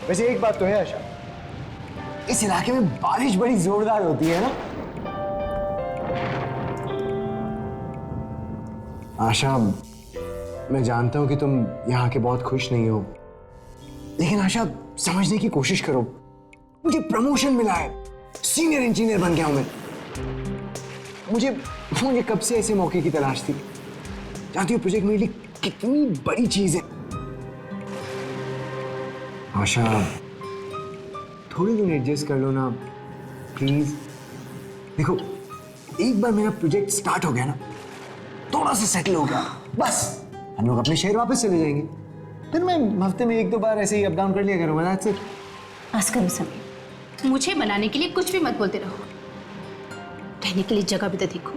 वैसे एक बात तो है आशा, इस इलाके में बारिश बड़ी जोरदार होती है ना। आशा, मैं जानता हूं कि तुम यहाँ के बहुत खुश नहीं हो, लेकिन आशा समझने की कोशिश करो। मुझे प्रमोशन मिला है, सीनियर इंजीनियर बन गया हूं मैं। मुझे मुझे कब से ऐसे मौके की तलाश थी। जानती हो प्रोजेक्ट मेरे लिए कितनी बड़ी चीज है। आशा, थोड़े दिन एडजस्ट कर लो ना प्लीज। देखो, एक बार मेरा प्रोजेक्ट स्टार्ट हो गया ना, थोड़ा सा सेटल हो गया, बस हम लोग अपने शहर वापस चले जाएंगे। फिर मैं हफ्ते में 1-2 बार ऐसे ही अप डाउन कर लिया करूंगा। That's it. बस करो समीर, मुझे बनाने के लिए कुछ भी मत बोलते रहो। रहने के लिए जगह भी तो देखो,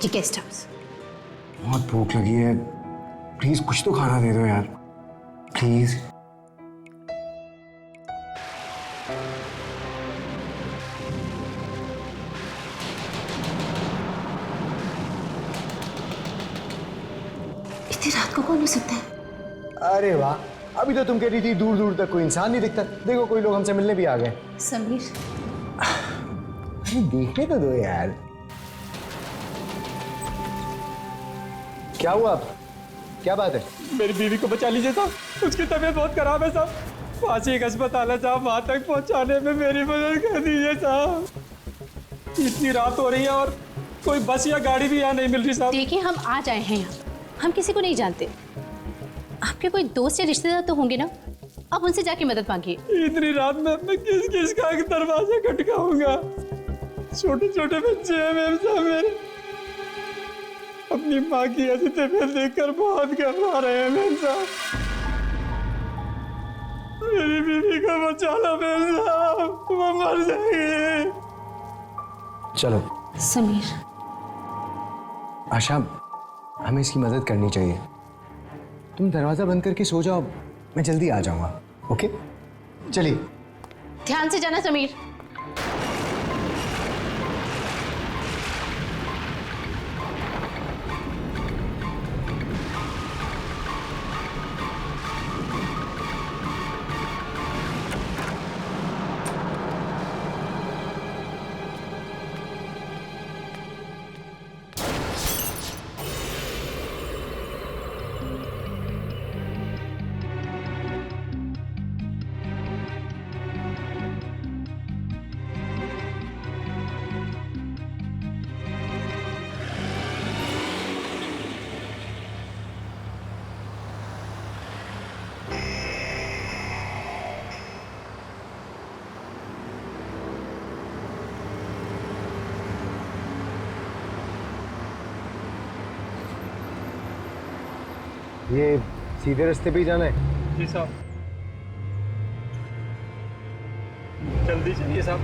ये गेस्ट हाउस। बहुत भूख लगी है, प्लीज कुछ तो खाना दे दो यार, प्लीज। इतनी रात को कौन हो सकता है? अरे वाह, अभी तो तुम कह रही थी दूर दूर तक कोई इंसान नहीं दिखता। देखो, कोई लोग हमसे मिलने भी आ गए। समीर, अरे देखने तो दो यार। क्या हुआ? क्या बात है? मेरी बीवी को बचा लीजिए साहब, उसकी तबीयत बहुत खराब है साहब। पास ही एक अस्पताल है साहब, वहां तक पहुंचाने में मेरी मदद कर दीजिए साहब। इतनी रात हो रही है और कोई बस या गाड़ी भी यहाँ नहीं मिल रही साहब। देखिए हम आज आए हैं यहाँ, हम किसी को नहीं जानते। आपके कोई दोस्त या रिश्तेदार तो होंगे ना, आप उनसे जाके मदद मांगिए। इतनी रात में मैं किस किस का दरवाजा खटकाऊंगा? छोटे छोटे बच्चे हैं मेरे साथ। मेरे अपनी माँ की ऐसी तबीयत देखकर बहुत घबरा रहे हैं मेरे साथ। मेरी बीवी को बचा लो मेरे साहब, वो मर जाएगी। चलो समीर, आशा, हमें इसकी मदद करनी चाहिए। तुम दरवाजा बंद करके सो जाओ, मैं जल्दी आ जाऊंगा। ओके, चलिए। ध्यान से जाना समीर। ये सीधे रास्ते पे ही जाना है? जी साहब, जल्दी चलिए साहब।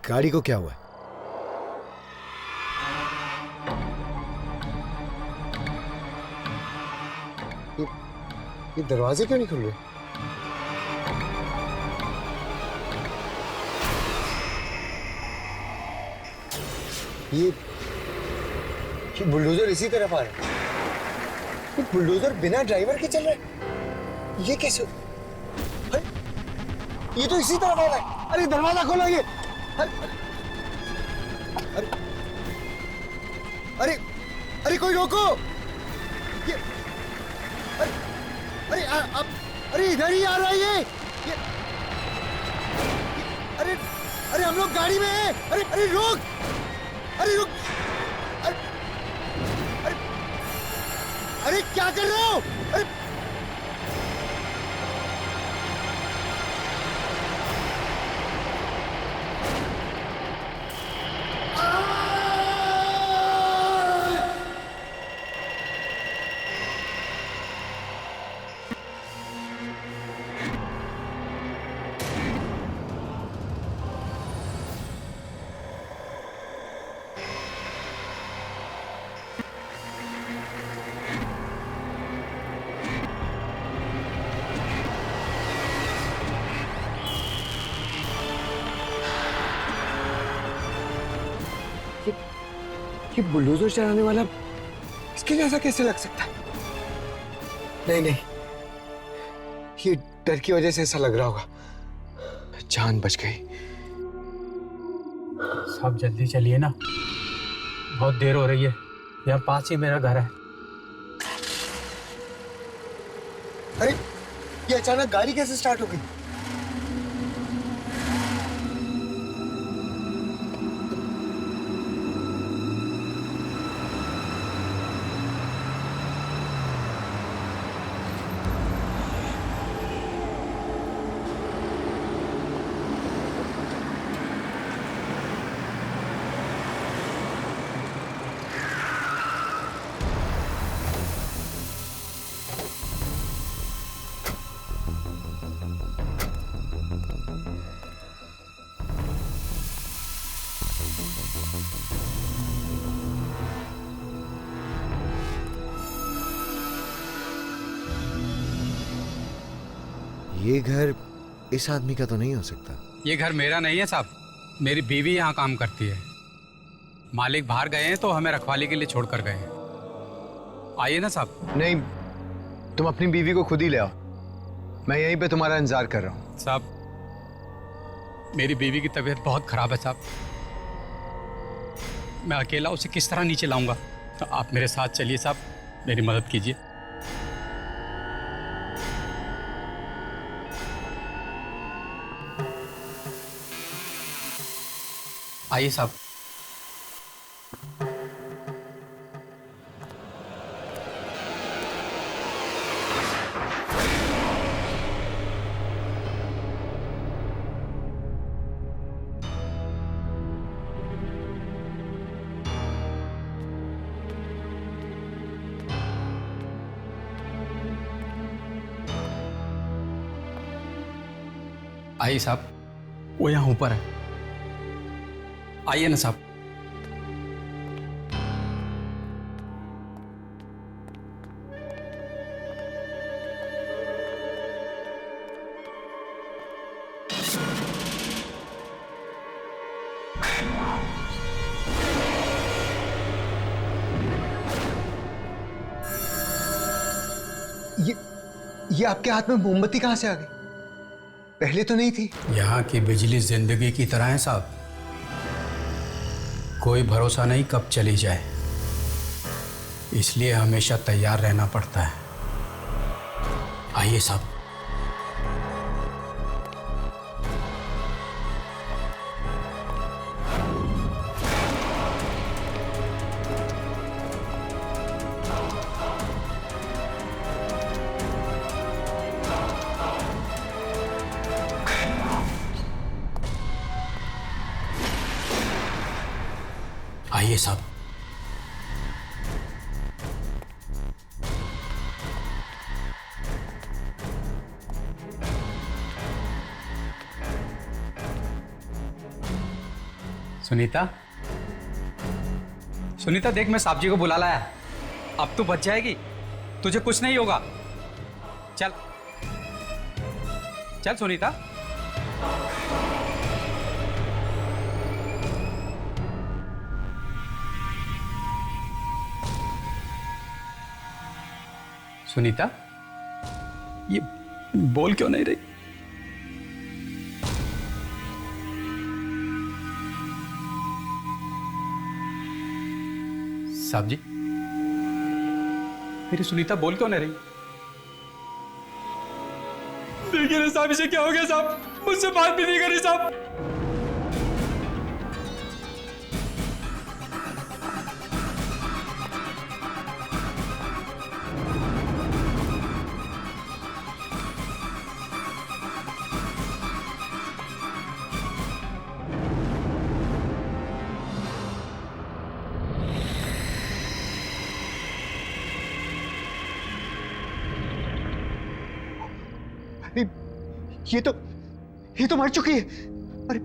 गाड़ी को क्या हुआ? ये दरवाजे क्यों नहीं खुल रहे? ये बुलडोजर इसी तरफ आ रहा है। ये बुलडोजर बिना ड्राइवर के चल रहा है। ये कैसे? अरे, ये तो इसी तरफ आ रहा है। अरे दरवाजा खोलो ये। अरे अरे अरे कोई रोको। ये अरे अरे इधर ही आ रहा है ये अरे अरे हम लोग गाड़ी में हैं। अरे अरे रुक, अरे रुक, अरे अरे अरे क्या कर रहे हो? अरे ये बुलडोजर चलाने वाला इसके लिए ऐसा कैसे लग सकता है? नहीं नहीं, ये डर की वजह से ऐसा लग रहा होगा। जान बच गई। साहब जल्दी चलिए ना, बहुत देर हो रही है। यहाँ पास ही मेरा घर है। अरे ये अचानक गाड़ी कैसे स्टार्ट हो गई? ये घर इस आदमी का तो नहीं हो सकता। ये घर मेरा नहीं है साहब, मेरी बीवी यहाँ काम करती है। मालिक बाहर गए हैं तो हमें रखवाली के लिए छोड़कर गए हैं। आइए ना साहब। नहीं, तुम अपनी बीवी को खुद ही ले आओ, मैं यहीं पे तुम्हारा इंतजार कर रहा हूँ। साहब मेरी बीवी की तबीयत बहुत खराब है साहब, मैं अकेला उसे किस तरह नीचे लाऊंगा? तो आप मेरे साथ चलिए साहब, मेरी मदद कीजिए। आइए साहब। आइए साहब, वो यहाँ ऊपर है, आइए ना साहब। ये आपके हाथ में मोमबत्ती कहां से आ गई? पहले तो नहीं थी। यहाँ की बिजली जिंदगी की तरह है साहब, कोई भरोसा नहीं कब चली जाए, इसलिए हमेशा तैयार रहना पड़ता है। आइए साहब। आइए साहब। सुनीता, सुनीता देख, मैं साहब जी को बुला लाया। अब तू बच जाएगी, तुझे कुछ नहीं होगा। चल चल सुनीता। सुनीता, ये बोल क्यों नहीं रही? साहब जी, मेरी सुनीता बोल क्यों नहीं रही? देखिए ना साहब, इसे क्या हो गया साहब? मुझसे बात भी नहीं करी साहब। ये तो मर चुकी है। अरे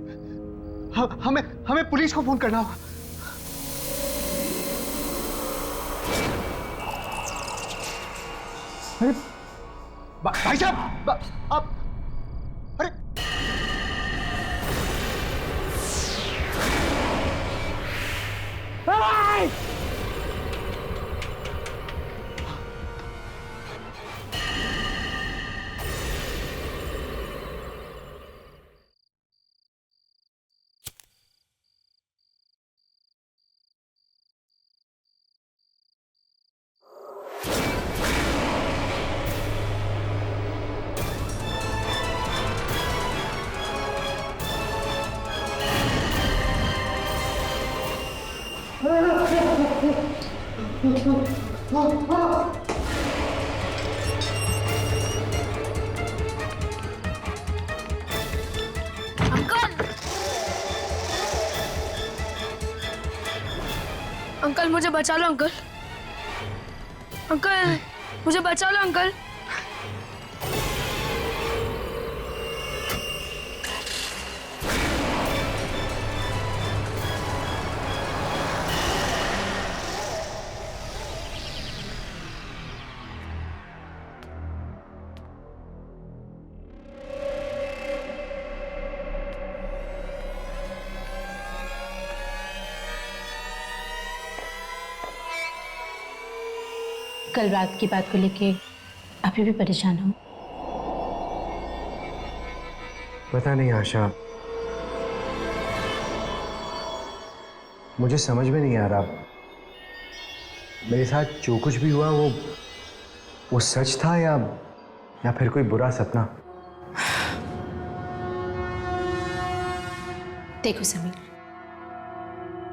हमें पुलिस को फोन करना होगा। अरे भाई साहब, आप अरे अंकल मुझे बचा लो अंकल। अंकल मुझे बचा लो अंकल। कल रात की बात को लेके अभी भी परेशान हो? पता नहीं आशा, मुझे समझ में नहीं आ रहा मेरे साथ जो कुछ भी हुआ वो सच था या फिर कोई बुरा सपना। देखो समीर,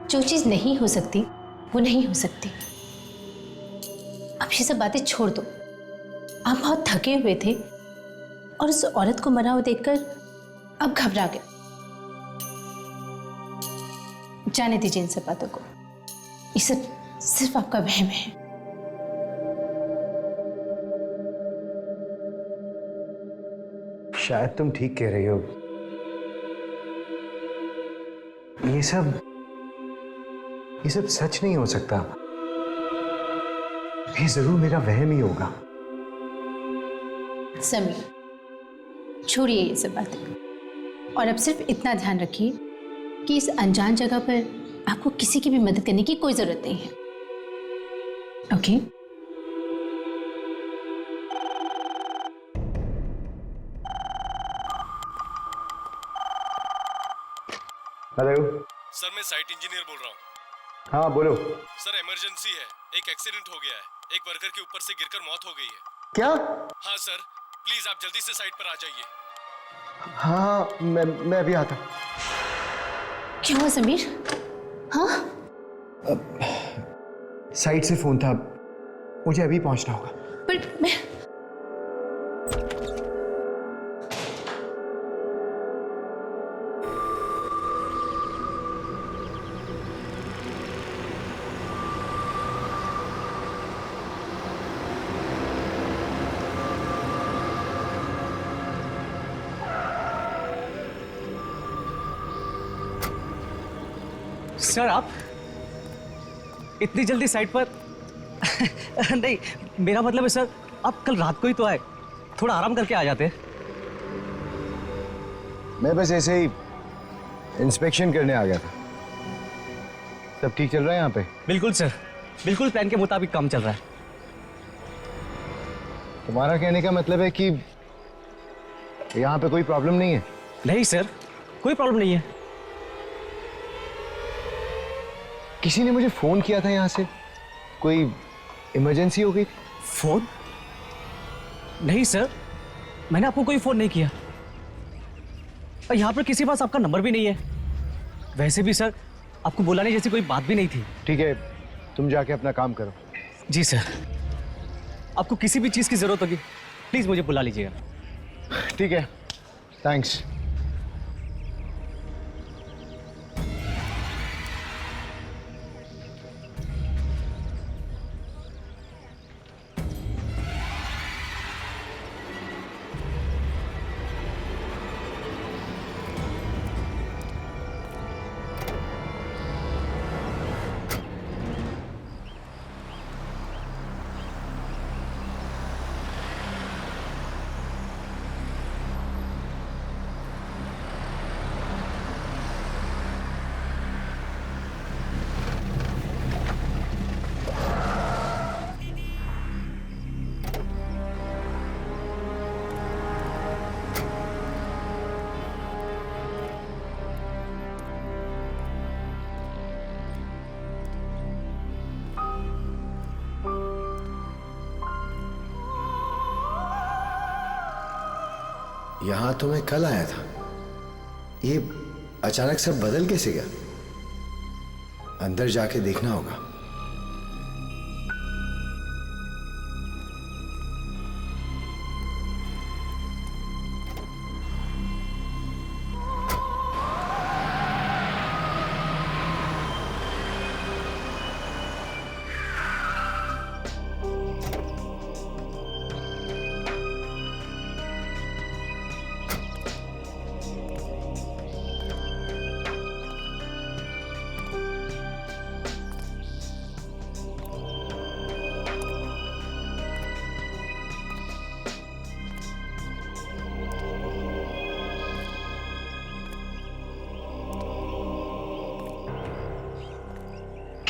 जो चीज नहीं हो सकती वो नहीं हो सकती। अब ये सब बातें छोड़ दो। आप बहुत थके हुए थे और उस औरत को मरा हुआ देखकर अब घबरा गए। जाने दीजिए इन सब बातों को। ये सब सिर्फ आपका वहम है। शायद तुम ठीक कह रही हो। ये सब सच नहीं हो सकता। ये जरूर मेरा वहम ही होगा। समीर, छोड़िए ये सब बातें और अब सिर्फ इतना ध्यान रखिए कि इस अनजान जगह पर आपको किसी की भी मदद करने की कोई जरूरत नहीं है। ओके? हेलो सर, मैं साइट इंजीनियर बोल रहा हूँ। हाँ बोलो। सर इमरजेंसी है, एक एक्सीडेंट हो गया है। एक वर्कर के ऊपर से गिरकर मौत हो गई है। क्या? हाँ सर, प्लीज आप जल्दी से साइट पर आ जाइए। हाँ मैं अभी आता। क्या हुआ समीर? हाँ? साइट से फोन था, मुझे अभी पहुंचना होगा। पर मैं सर आप इतनी जल्दी साइट पर नहीं, मेरा मतलब है सर आप कल रात को ही तो आए, थोड़ा आराम करके आ जाते। मैं बस ऐसे ही इंस्पेक्शन करने आ गया था। सब ठीक चल रहा है यहाँ पे? बिल्कुल सर, बिल्कुल प्लान के मुताबिक काम चल रहा है। तुम्हारा कहने का मतलब है कि यहाँ पे कोई प्रॉब्लम नहीं है? नहीं सर, कोई प्रॉब्लम नहीं है। किसी ने मुझे फोन किया था यहाँ से, कोई इमरजेंसी हो गई? फोन? नहीं सर, मैंने आपको कोई फोन नहीं किया और यहाँ पर किसी के पास आपका नंबर भी नहीं है। वैसे भी सर आपको बुलाने जैसी कोई बात भी नहीं थी। ठीक है, तुम जाके अपना काम करो। जी सर, आपको किसी भी चीज़ की जरूरत होगी प्लीज मुझे बुला लीजिएगा। ठीक है, थैंक्स। यहां तो मैं कल आया था, ये अचानक सब बदल कैसे गया? अंदर जाके देखना होगा।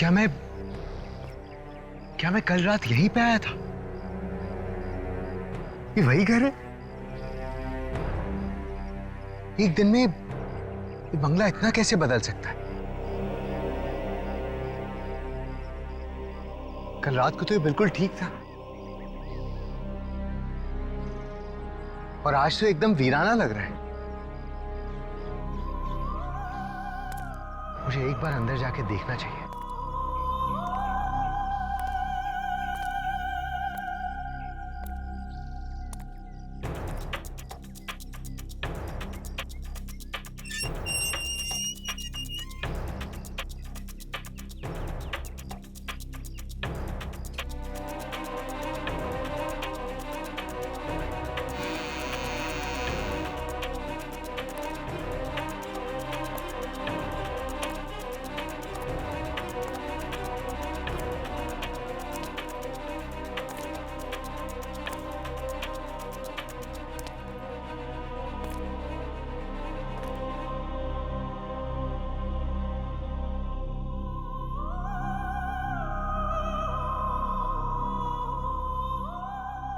क्या मैं कल रात यहीं पे आया था? ये वही घर है? एक दिन में ये बंगला इतना कैसे बदल सकता है? कल रात को तो ये बिल्कुल ठीक था, और आज तो एकदम वीराना लग रहा है। मुझे एक बार अंदर जाके देखना चाहिए।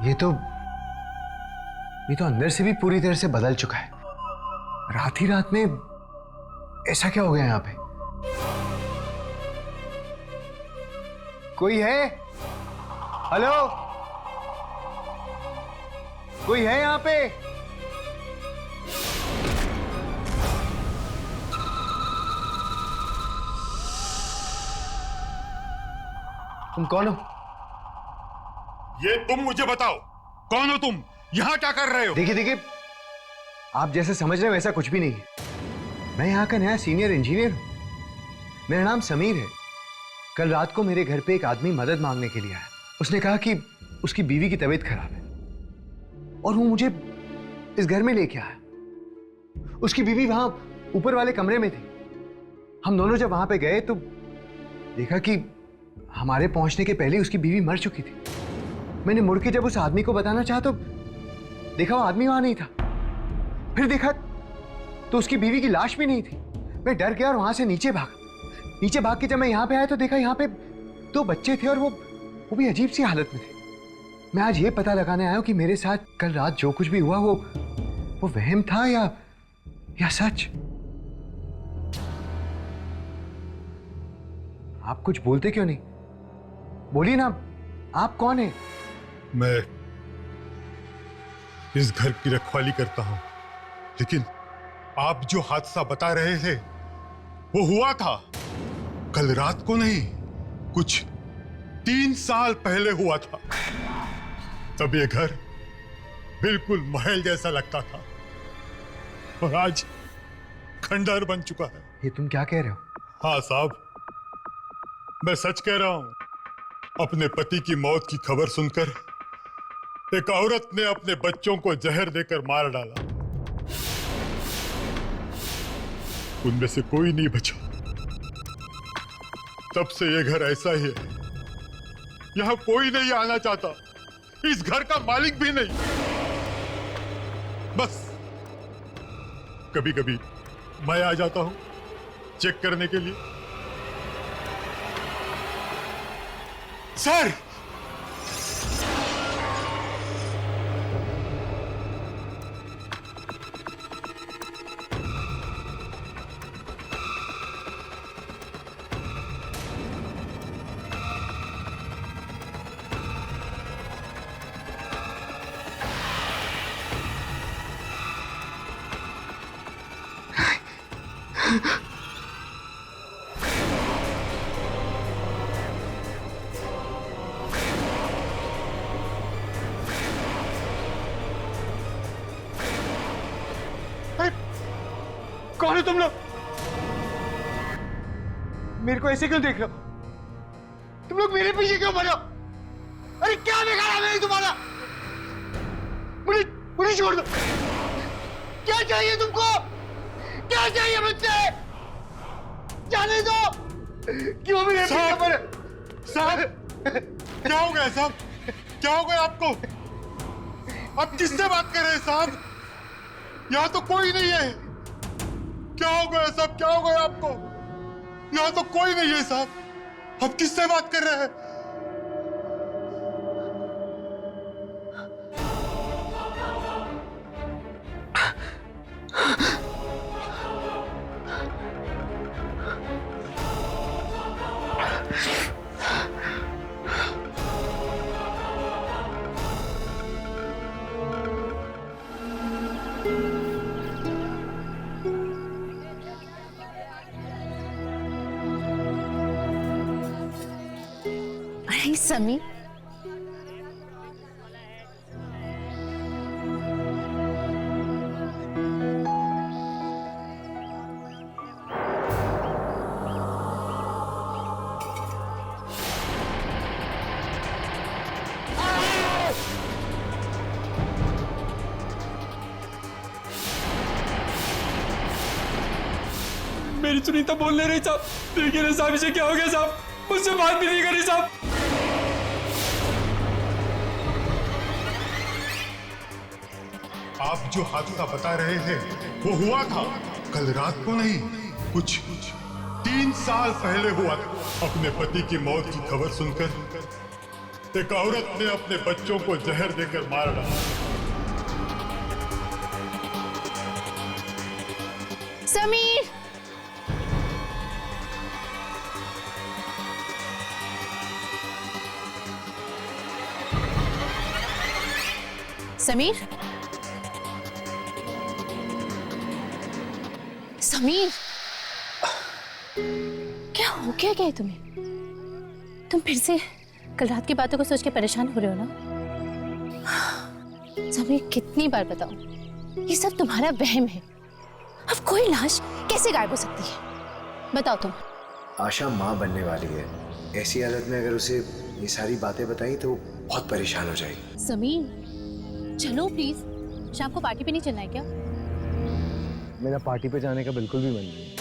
ये तो अंदर से भी पूरी तरह से बदल चुका है। रात ही रात में ऐसा क्या हो गया यहां पे? कोई है? हेलो, कोई है यहां पे? तुम कौन हो? ये तुम मुझे बताओ, कौन हो तुम? यहां क्या कर रहे हो? देखिए, आप जैसे समझ रहे हो वैसा कुछ भी नहीं है। मैं यहाँ का नया सीनियर इंजीनियर हूं। मेरा नाम समीर है। कल रात को मेरे घर पे एक आदमी मदद मांगने के लिए आया। उसने कहा कि उसकी बीवी की तबीयत खराब है और वो मुझे इस घर में लेके आया। उसकी बीवी वहां ऊपर वाले कमरे में थी। हम दोनों जब वहां पे गए तो देखा कि हमारे पहुंचने के पहले उसकी बीवी मर चुकी थी। मैंने मुड़ के जब उस आदमी को बताना चाहा तो देखा वो आदमी वहां नहीं था। फिर देखा तो उसकी बीवी की लाश भी नहीं थी। मैं डर गया और वहां से नीचे भाग के जब मैं यहाँ पे आया तो देखा यहाँ पे 2 बच्चे थे और वो भी अजीब सी हालत में थे। मैं आज ये पता लगाने आया हूं कि मेरे साथ कल रात जो कुछ भी हुआ वो वहम था या सच। आप कुछ बोलते क्यों नहीं? बोलिए ना, आप कौन है? मैं इस घर की रखवाली करता हूं, लेकिन आप जो हादसा बता रहे थे वो हुआ था कल रात को नहीं, कुछ 3 साल पहले हुआ था। तब ये घर बिल्कुल महल जैसा लगता था और आज खंडहर बन चुका है। ये तुम क्या कह रहे हो? हाँ साहब, मैं सच कह रहा हूं। अपने पति की मौत की खबर सुनकर एक औरत ने अपने बच्चों को जहर देकर मार डाला। उनमें से कोई नहीं बचा। तब से ये घर ऐसा ही है। यहां कोई नहीं आना चाहता, इस घर का मालिक भी नहीं। बस कभी कभी मैं आ जाता हूं चेक करने के लिए। सर, कौन हो तुम लोग? मेरे को ऐसे क्यों देख रहे हो? तुम लोग मेरे पीछे क्यों पड़े हो? अरे क्या बिगाड़ा मैंने तुम्हारा? मुझे छोड़ दो। क्या चाहिए तुमको? क्या चाहिए मुझसे? जाने दो। क्यों मेरे पीछे पड़े? साहब क्या हो गया साहब? क्या हो गया आपको? आप किससे बात कर रहे हैं साहब? यहाँ तो कोई नहीं है। क्या हो गया साहब? क्या हो गया आपको? यहाँ तो कोई नहीं है साहब। अब किससे बात कर रहे हैं? अरे समीर, मेरी सुनीता बोल नहीं रही साहब। देखिए ना साहब, इसे क्या हो गया साहब? मुझसे बात भी नहीं करी साहब। आप जो हादसा बता रहे थे वो हुआ था कल रात को नहीं, कुछ 3 साल पहले हुआ था। अपने पति की मौत की खबर सुनकर एक औरत ने अपने बच्चों को जहर देकर मार डाला। समीर, समीर, समीर, क्या हो गया? क्या है तुम्हें? तुम फिर से कल रात की बातों को सोच के परेशान हो रहे हो ना? समीर, कितनी बार बताओ, ये सब तुम्हारा वहम है। अब कोई लाश कैसे गायब हो सकती है? बताओ तुम। आशा माँ बनने वाली है, ऐसी हालत में अगर उसे ये सारी बातें बताई तो वो बहुत परेशान हो जाएगी। समीर, चलो प्लीज, शाम को पार्टी पे नहीं चलना है क्या? मेरा पार्टी पे जाने का बिल्कुल भी मन नहीं।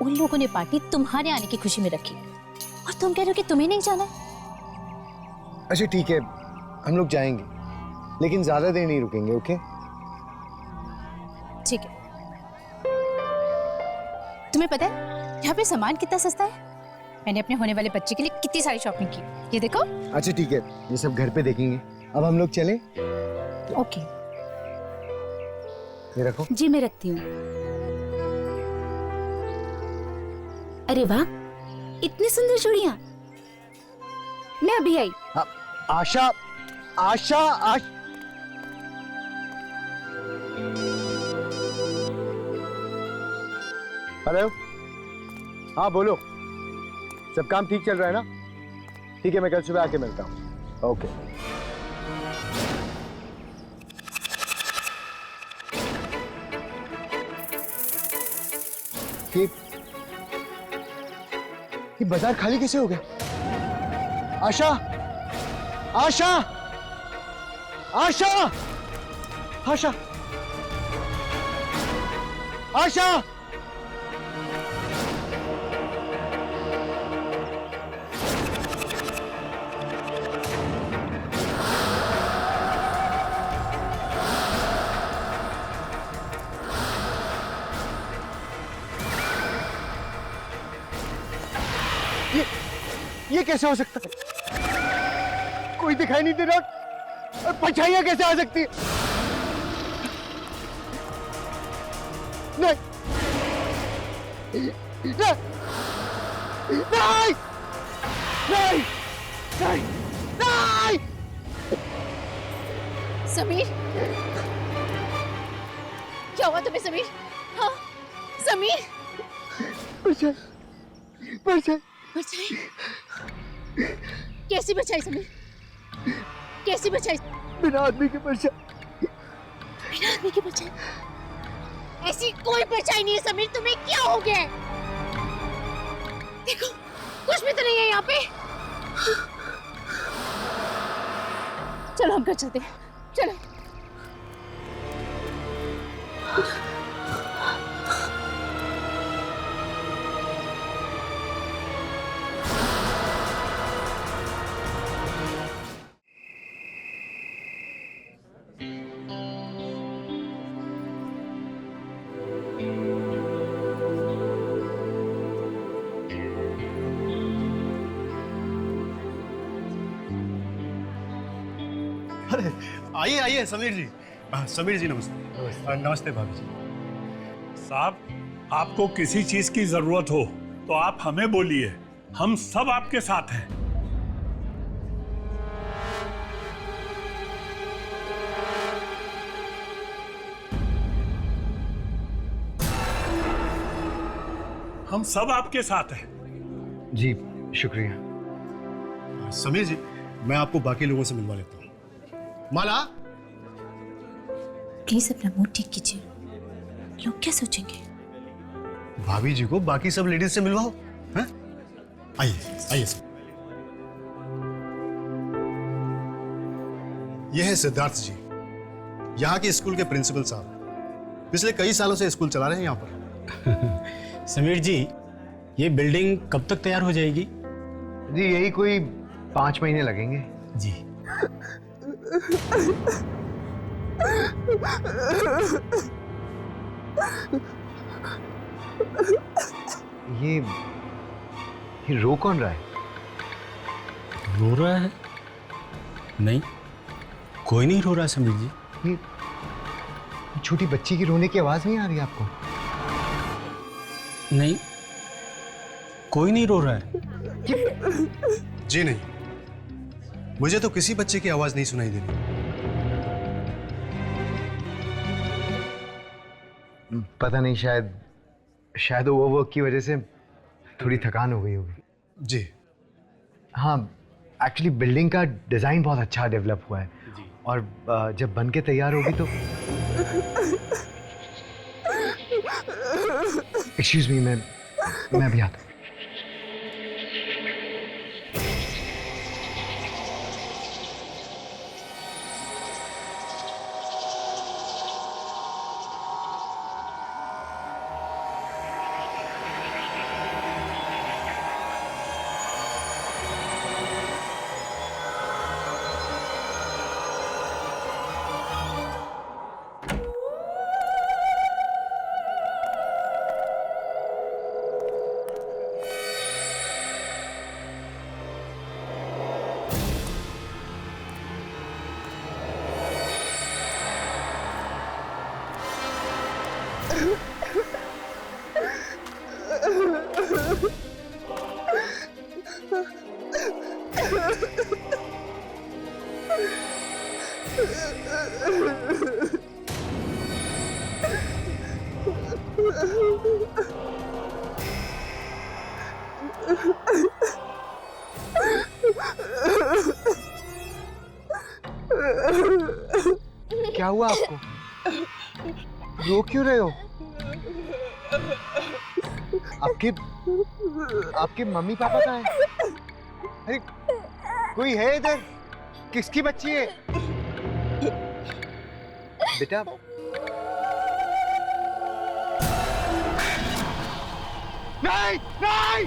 उन लोगों ने पार्टी तुम्हारे आने की खुशी में रखी और तुम कह रहे हो कि तुम्हें नहीं जाना? अच्छा ठीक है, हम लोग जाएंगे, लेकिन ज्यादा देर नहीं रुकेंगे, ओके? ठीक है। तुम्हें पता है यहाँ पे सामान कितना सस्ता है? मैंने अपने होने वाले बच्चे के लिए कितनी सारी शॉपिंग की, ये देखो। अच्छा ठीक है, ये सब घर पे देखेंगे। अब हम लोग चलें? ओके। ये रखो। जी मैं रखती हूँ। अरे वाह, इतनी सुंदर चूड़ियां। मैं अभी आई। आशा, आशा, हेलो, हाँ बोलो। सब काम ठीक चल रहा है ना? ठीक है, मैं कल सुबह आके मिलता हूँ। ओके। ये बाजार खाली कैसे हो गया? आशा, आशा, आशा, आशा, आशा, ये कैसे हो सकता है? कोई दिखाई नहीं दे रहा, परछाइयां कैसे आ सकती है? नहीं, नहीं, नहीं, नहीं, नहीं, नहीं। समीर, क्या हुआ तुम्हें समीर? हाँ समीर, परछाई, परछाई, परछाई कैसी बचाई समीर? कैसी बचाई? बिना आदमी के परछाई। बिना आदमी की परछाई? ऐसी कोई परछाई नहीं है समीर, तुम्हें क्या हो गया है? देखो कुछ भी तो नहीं है यहाँ पे। चलो हम घर चलते हैं, चलो। अरे आइए आइए समीर जी। समीर जी नमस्ते। नमस्ते भाभी जी। साहब, आपको किसी चीज की जरूरत हो तो आप हमें बोलिए, हम सब आपके साथ हैं। हम सब आपके साथ हैं। जी शुक्रिया। समीर जी, मैं आपको बाकी लोगों से मिलवा लेता हूँ। माला, प्लीज अपना मूड ठीक कीजिए, लोग क्या सोचेंगे? भाभी जी को बाकी सब लेडीज से मिलवाओ। हैं? आइए आइए। यह है सिद्धार्थ जी, यहाँ के स्कूल के प्रिंसिपल साहब। पिछले कई सालों से स्कूल चला रहे हैं यहाँ पर। समीर जी, ये बिल्डिंग कब तक तैयार हो जाएगी? जी यही कोई 5 महीने लगेंगे। जी। ये रो कौन रहा है? रो रहा है? नहीं, कोई नहीं रो रहा समीर जी। ये छोटी बच्ची की रोने की आवाज नहीं आ रही आपको? नहीं, कोई नहीं रो रहा है। जी नहीं, मुझे तो किसी बच्चे की आवाज नहीं सुनाई दे रही। पता नहीं, शायद ओवरवर्क की वजह से थोड़ी थकान हो गई होगी। जी हाँ, एक्चुअली बिल्डिंग का डिजाइन बहुत अच्छा डेवलप हुआ है और जब बन के तैयार होगी तो एक्सक्यूज मी, मैं अभी आता हूँ। क्या हुआ आपको? रो क्यों रहे हो? आपके मम्मी पापा कहाँ हैं? अरे कोई है इधर? किसकी बच्ची है? बेटा नहीं नहीं।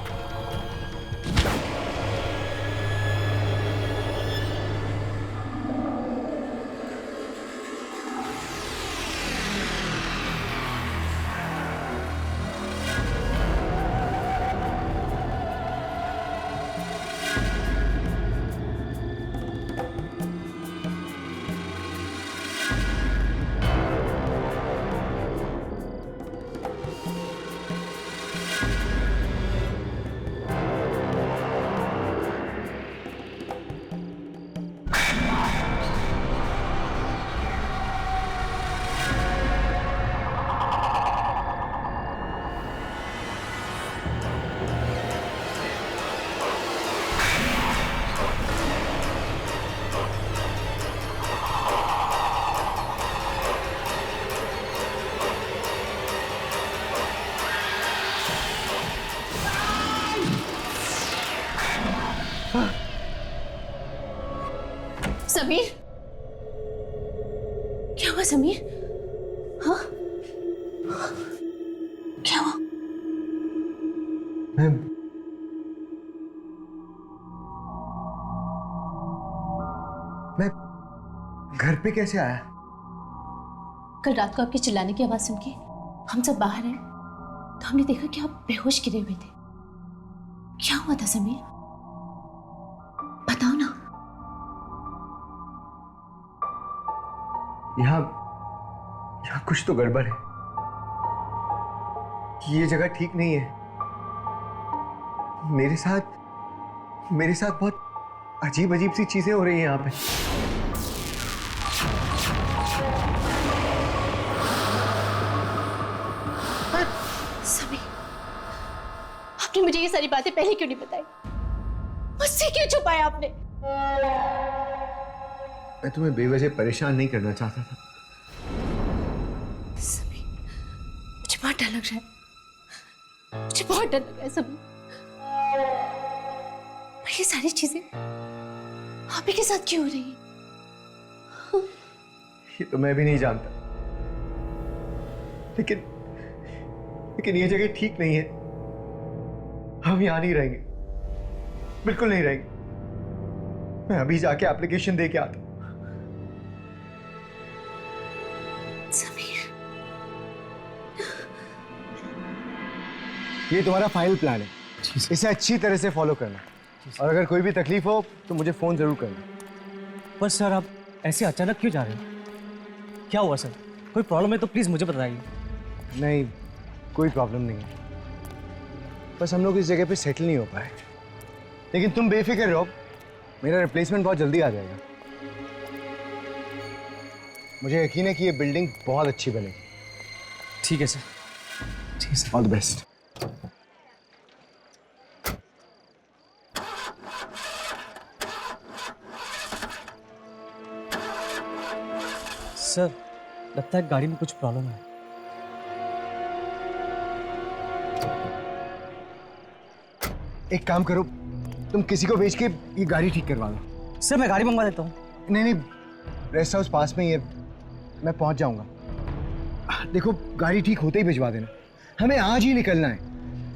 समीर, क्या हुआ समीर? हाँ, क्या हुआ? मैं घर पे कैसे आया? कल रात को आपके चिल्लाने की आवाज सुन के हम सब बाहर आए तो हमने देखा कि आप बेहोश गिरे हुए थे। क्या हुआ था समीर? बताओ ना। यहाँ कुछ तो गड़बड़ है। ये जगह ठीक नहीं है। मेरे साथ बहुत अजीब अजीब सी चीजें हो रही हैं यहाँ पे। सभी, आपने मुझे ये सारी बातें पहले क्यों नहीं बताई? मुझसे क्यों छुपाया आपने? मैं तुम्हें बेवजह परेशान नहीं करना चाहता था। सभी, मुझे बहुत डर लग रहा है। मुझे बहुत डर लग रहा है सभी। ये सारी चीजें आप ही के साथ क्यों हो रही है? ये तो मैं भी नहीं जानता, लेकिन ये जगह ठीक नहीं है। हम यहाँ नहीं रहेंगे, बिल्कुल नहीं रहेंगे। मैं अभी जाके एप्लीकेशन दे के आता हूँ। समीर, ये तुम्हारा फाइनल प्लान है, इसे अच्छी तरह से फॉलो करना, और अगर कोई भी तकलीफ हो तो मुझे फोन जरूर करना। पर सर आप ऐसे अचानक क्यों जा रहे हो? क्या हुआ सर? कोई प्रॉब्लम है तो प्लीज मुझे बताइए। नहीं, कोई प्रॉब्लम नहीं है, बस हम लोग इस जगह पे सेटल नहीं हो पाए। लेकिन तुम बेफिक्र रहो, मेरा रिप्लेसमेंट बहुत जल्दी आ जाएगा। मुझे यकीन है कि ये बिल्डिंग बहुत अच्छी बनेगी। ठीक है सर, ठीक है sir. All the best. Sir लगता है गाड़ी में कुछ प्रॉब्लम है। एक काम करो, तुम किसी को भेज के ये गाड़ी ठीक करवा दो। सर मैं गाड़ी मंगवा देता हूँ। नहीं, रेस्ट हाउस पास में ही है, मैं पहुंच जाऊंगा। देखो, गाड़ी ठीक होते ही भिजवा देना, हमें आज ही निकलना है।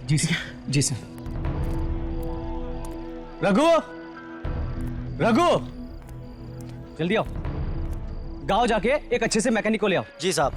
जी सर, जी सर। रघु, जल्दी आओ, गांव जाके एक अच्छे से मैकेनिक को ले आओ। जी साहब।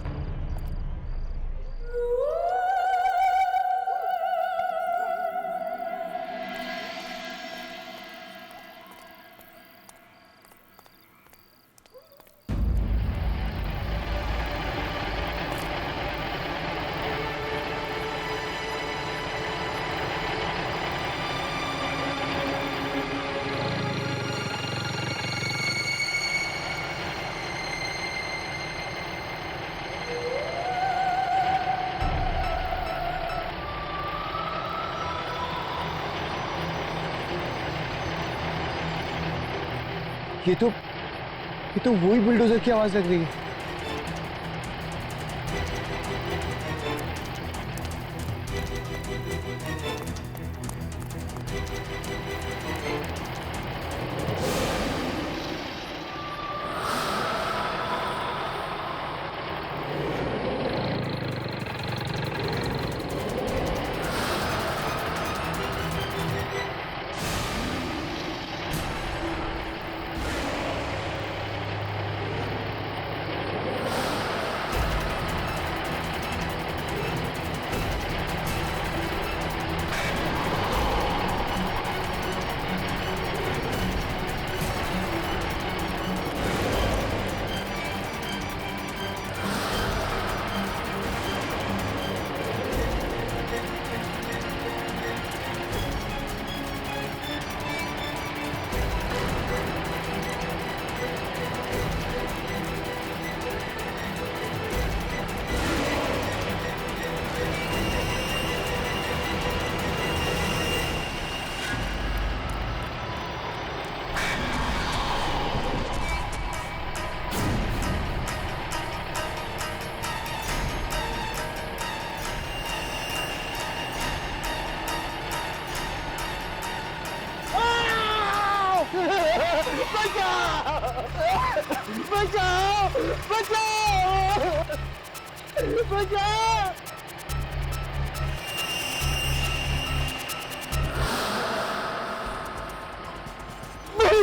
ये तो वही बुलडोजर की आवाज लग रही है।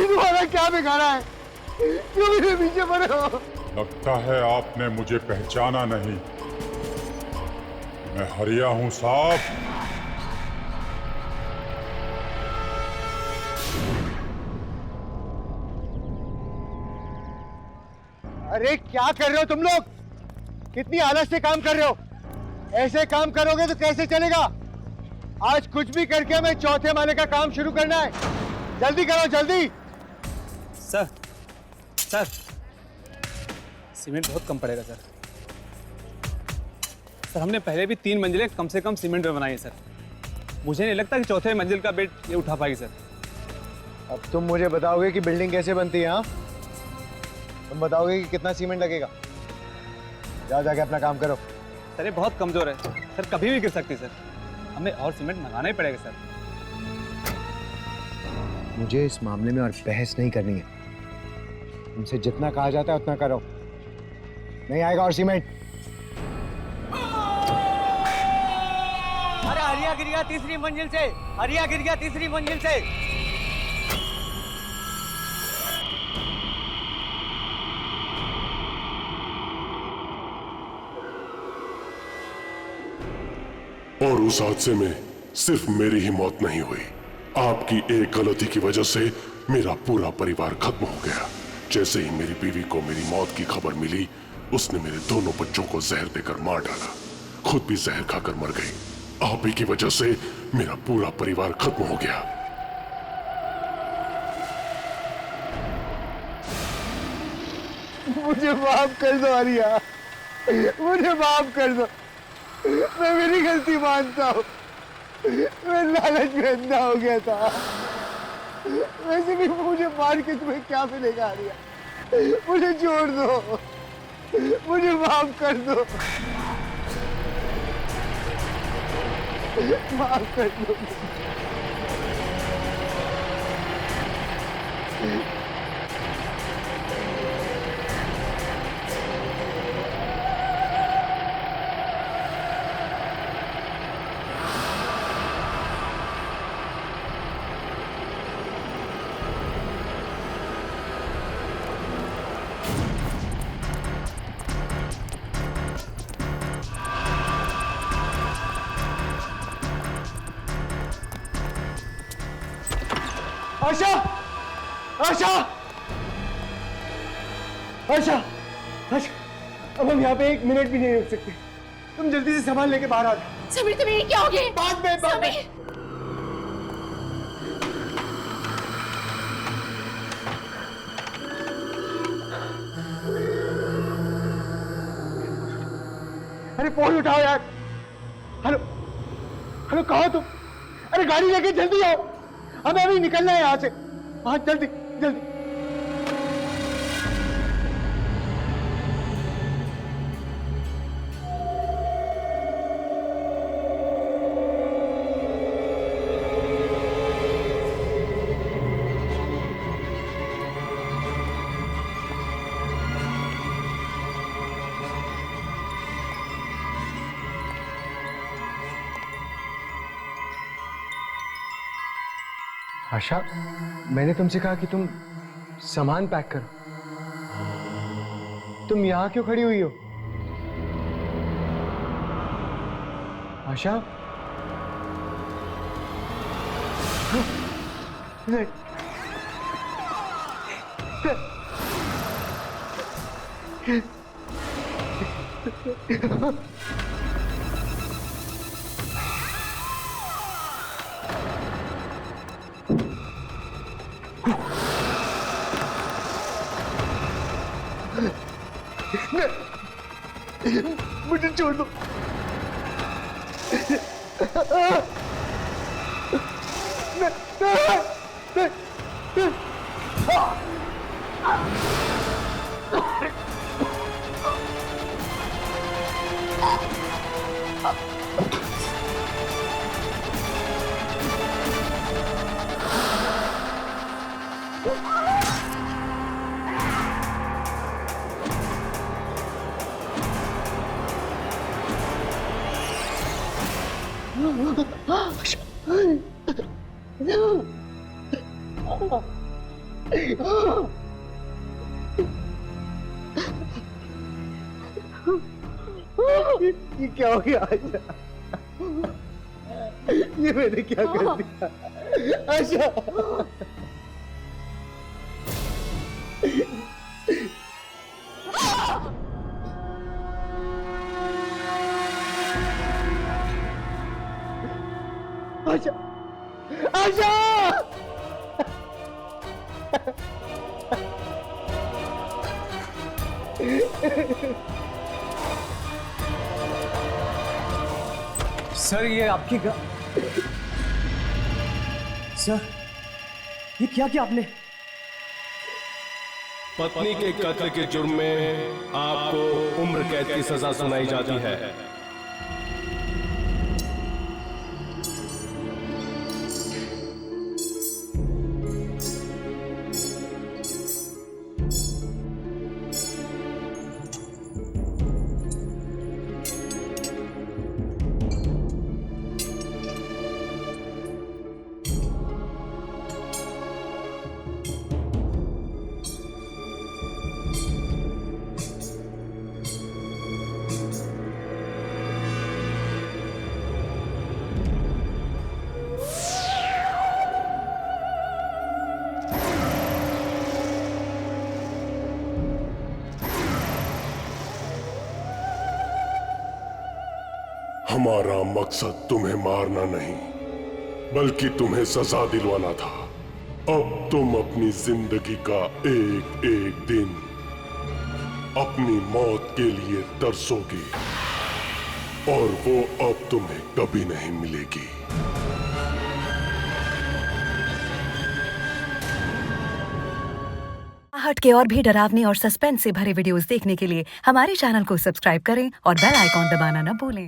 तुम्हारा क्या बिगाड़ा है? क्यों मेरे पीछे पड़े हो? लगता है आपने मुझे पहचाना नहीं। मैं हरिया हूं साहब। अरे क्या कर रहे हो तुम लोग? कितनी आलस से काम कर रहे हो? ऐसे काम करोगे तो कैसे चलेगा? आज कुछ भी करके हमें चौथे माले का काम शुरू करना है। जल्दी करो, जल्दी। सर सर सीमेंट बहुत कम पड़ेगा सर। सर हमने पहले भी 3 मंजिलें कम से कम सीमेंट में बनाई है सर। मुझे नहीं लगता कि चौथे मंजिल का बेड ये उठा पाएगी सर। अब तुम मुझे बताओगे कि बिल्डिंग कैसे बनती है? हाँ, तुम बताओगे कि कितना सीमेंट लगेगा। जाओ जाके अपना काम करो। सर ये बहुत कमजोर है सर, कभी भी गिर सकती है सर। हमें और सीमेंट मंगाना ही पड़ेगा सर। मुझे इस मामले में और बहस नहीं करनी है। तुमसे जितना कहा जाता है उतना करो। नहीं आएगा और सीमेंट। अरे हरिया गिर गया तीसरी मंजिल से, हरिया गिर गया तीसरी मंजिल से। और उस हादसे में सिर्फ मेरी ही मौत नहीं हुई, आपकी एक गलती की वजह से मेरा पूरा परिवार खत्म हो गया। जैसे ही मेरी बीवी को मेरी मौत की खबर मिली, उसने मेरे दोनों बच्चों को जहर देकर मार डाला, खुद भी जहर खाकर मर गई। आप ही की वजह से मेरा पूरा परिवार खत्म हो गया। मुझे माफ कर दो आर्या, मुझे माफ कर दो। मैं मेरी गलती मानता हूँ। मैं लालच में अंधा हो गया था। वैसे भी मुझे मार के तुम्हें क्या मिलेगा आर्या? मुझे छोड़ दो, मुझे माफ कर दो, माफ कर दो। आशा, आशा, आशा, आशा, अब हम यहाँ पे 1 मिनट भी नहीं रुक सकते। तुम जल्दी से सामान लेके बाहर आ जाओ। समीर तुम्हें क्या हो गया? बाद में। अरे फोन उठाओ यार। हेलो, हेलो, कहाँ हो तुम? अरे गाड़ी लेके जल्दी आओ, हमें अभी निकलना है यहाँ से। हाँ जल्दी जल्दी। आशा, मैंने तुमसे कहा कि तुम सामान पैक करो। तुम यहां क्यों खड़ी हुई हो? आशा, नहीं। मुझे छोड़ दो। ये क्या हो गया आशा? ये मैंने क्या कर दिया आशा? सर ये आपकी सर ये क्या किया आपने? पत्नी के कत्ल के जुर्म में आपको उम्र कैद की सजा सुनाई जाती है। हमारा मकसद तुम्हें मारना नहीं, बल्कि तुम्हें सजा दिलवाना था। अब तुम अपनी जिंदगी का एक एक दिन अपनी मौत के लिए तरसोगे, और वो अब तुम्हें कभी नहीं मिलेगी। हट के और भी डरावनी और सस्पेंस से भरे वीडियोस देखने के लिए हमारे चैनल को सब्सक्राइब करें और बेल आइकॉन दबाना न भूलें।